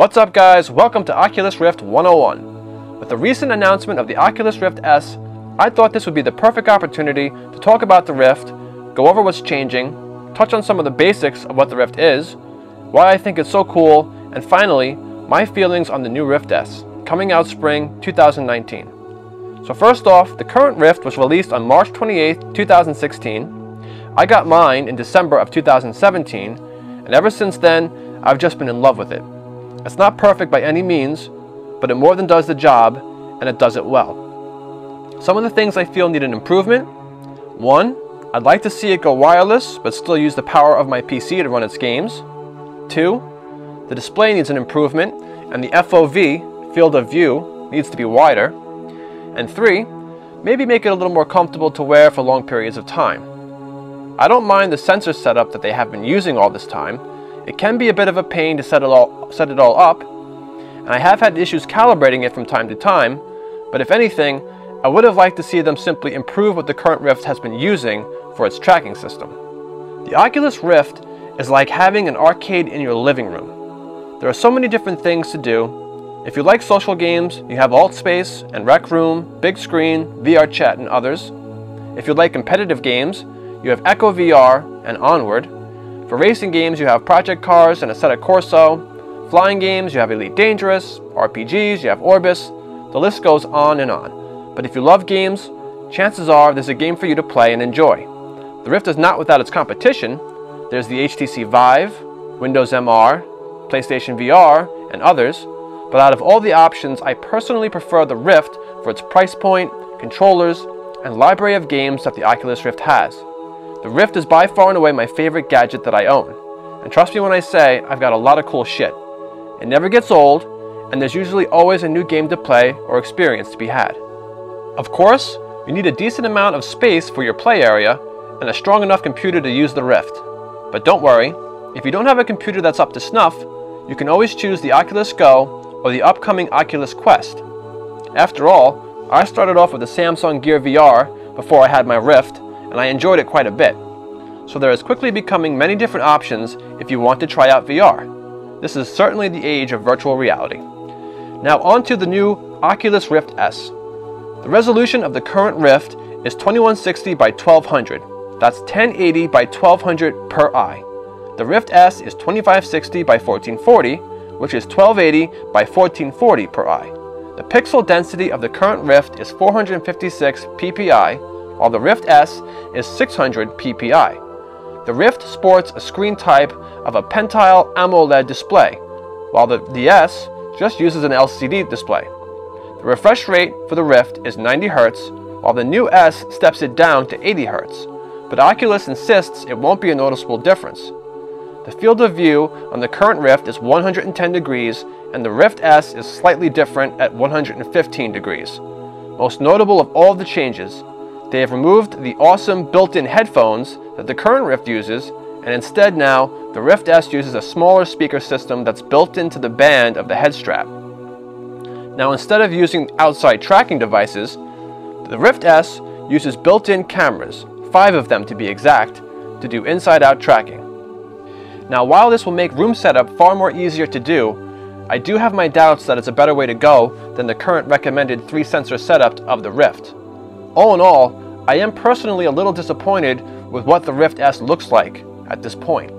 What's up guys, welcome to Oculus Rift 101. With the recent announcement of the Oculus Rift S, I thought this would be the perfect opportunity to talk about the Rift, go over what's changing, touch on some of the basics of what the Rift is, why I think it's so cool, and finally, my feelings on the new Rift S, coming out spring 2019. So first off, the current Rift was released on March 28, 2016. I got mine in December of 2017, and ever since then, I've just been in love with it. It's not perfect by any means, but it more than does the job, and it does it well. Some of the things I feel need an improvement. 1, I'd like to see it go wireless, but still use the power of my PC to run its games. 2, the display needs an improvement, and the FOV, field of view, needs to be wider. And 3, maybe make it a little more comfortable to wear for long periods of time. I don't mind the sensor setup that they have been using all this time. It can be a bit of a pain to set it all up, and I have had issues calibrating it from time to time, but if anything, I would have liked to see them simply improve what the current Rift has been using for its tracking system. The Oculus Rift is like having an arcade in your living room. There are so many different things to do. If you like social games, you have Alt Space and Rec Room, Big Screen, VR Chat, and others. If you like competitive games, you have Echo VR and Onward. For racing games, you have Project Cars and Assetto Corsa. Flying games, you have Elite Dangerous. RPGs, you have Orbis. The list goes on and on. But if you love games, chances are there's a game for you to play and enjoy. The Rift is not without its competition. There's the HTC Vive, Windows MR, PlayStation VR, and others. But out of all the options, I personally prefer the Rift for its price point, controllers, and library of games that the Oculus Rift has. The Rift is by far and away my favorite gadget that I own. And trust me when I say, I've got a lot of cool shit. It never gets old, and there's usually always a new game to play or experience to be had. Of course, you need a decent amount of space for your play area and a strong enough computer to use the Rift. But don't worry, if you don't have a computer that's up to snuff, you can always choose the Oculus Go or the upcoming Oculus Quest. After all, I started off with the Samsung Gear VR before I had my Rift, and I enjoyed it quite a bit. So there is quickly becoming many different options if you want to try out VR. This is certainly the age of virtual reality. Now on to the new Oculus Rift S. The resolution of the current Rift is 2160 by 1200. That's 1080 by 1200 per eye. The Rift S is 2560 by 1440, which is 1280 by 1440 per eye. The pixel density of the current Rift is 456 ppi, while the Rift S is 600 ppi. The Rift sports a screen type of a Pentile AMOLED display, while the S just uses an LCD display. The refresh rate for the Rift is 90 Hz, while the new S steps it down to 80 Hz, but Oculus insists it won't be a noticeable difference. The field of view on the current Rift is 110 degrees, and the Rift S is slightly different at 115 degrees. Most notable of all the changes, they have removed the awesome built-in headphones that the current Rift uses, and instead now, the Rift S uses a smaller speaker system that's built into the band of the head strap. Now instead of using outside tracking devices, the Rift S uses built-in cameras, 5 of them to be exact, to do inside-out tracking. Now while this will make room setup far more easier to do, I do have my doubts that it's a better way to go than the current recommended 3-sensor setup of the Rift. All in all, I am personally a little disappointed with what the Rift S looks like at this point.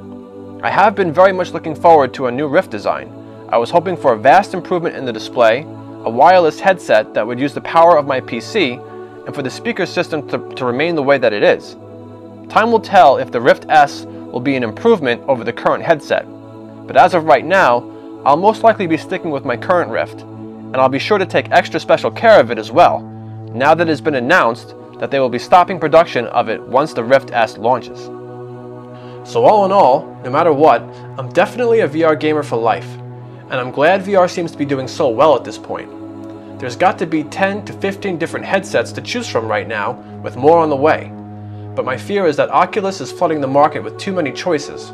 I have been very much looking forward to a new Rift design. I was hoping for a vast improvement in the display, a wireless headset that would use the power of my PC, and for the speaker system to remain the way that it is. Time will tell if the Rift S will be an improvement over the current headset, but as of right now, I'll most likely be sticking with my current Rift, and I'll be sure to take extra special care of it as well, now that it has been announced that they will be stopping production of it once the Rift S launches. So all in all, no matter what, I'm definitely a VR gamer for life, and I'm glad VR seems to be doing so well at this point. There's got to be 10 to 15 different headsets to choose from right now, with more on the way. But my fear is that Oculus is flooding the market with too many choices.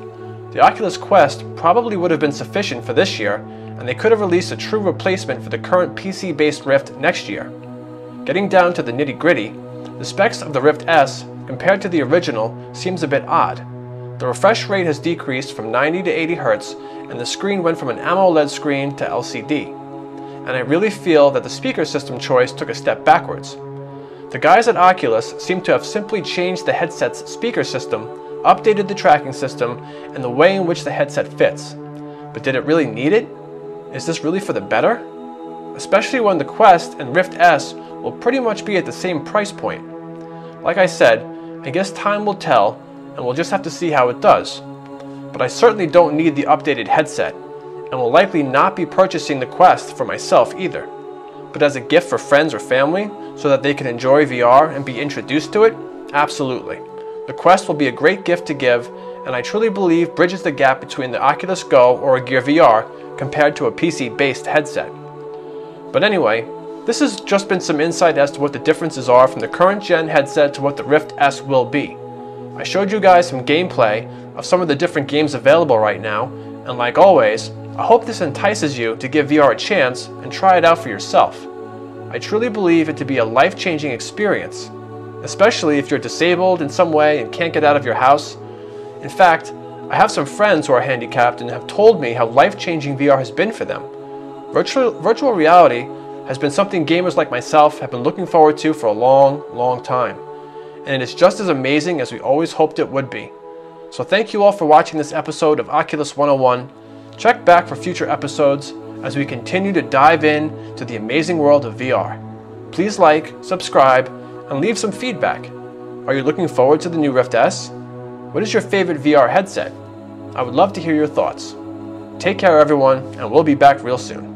The Oculus Quest probably would have been sufficient for this year, and they could have released a true replacement for the current PC-based Rift next year. Getting down to the nitty-gritty, the specs of the Rift S compared to the original seems a bit odd. The refresh rate has decreased from 90 to 80 Hz, and the screen went from an AMOLED screen to LCD. And I really feel that the speaker system choice took a step backwards. The guys at Oculus seem to have simply changed the headset's speaker system, updated the tracking system, and the way in which the headset fits. But did it really need it? Is this really for the better? Especially when the Quest and Rift S will pretty much be at the same price point. Like I said, I guess time will tell, and we'll just have to see how it does. But I certainly don't need the updated headset, and will likely not be purchasing the Quest for myself either. But as a gift for friends or family, so that they can enjoy VR and be introduced to it, absolutely. The Quest will be a great gift to give, and I truly believe bridges the gap between the Oculus Go or a Gear VR compared to a PC-based headset. But anyway, this has just been some insight as to what the differences are from the current gen headset to what the Rift S will be. I showed you guys some gameplay of some of the different games available right now, and like always, I hope this entices you to give VR a chance and try it out for yourself. I truly believe it to be a life-changing experience, especially if you're disabled in some way and can't get out of your house. In fact, I have some friends who are handicapped and have told me how life-changing VR has been for them. Virtual reality has been something gamers like myself have been looking forward to for a long time. And it is just as amazing as we always hoped it would be. So thank you all for watching this episode of Oculus 101. Check back for future episodes as we continue to dive in to the amazing world of VR. Please like, subscribe, and leave some feedback. Are you looking forward to the new Rift S? What is your favorite VR headset? I would love to hear your thoughts. Take care everyone, and we'll be back real soon.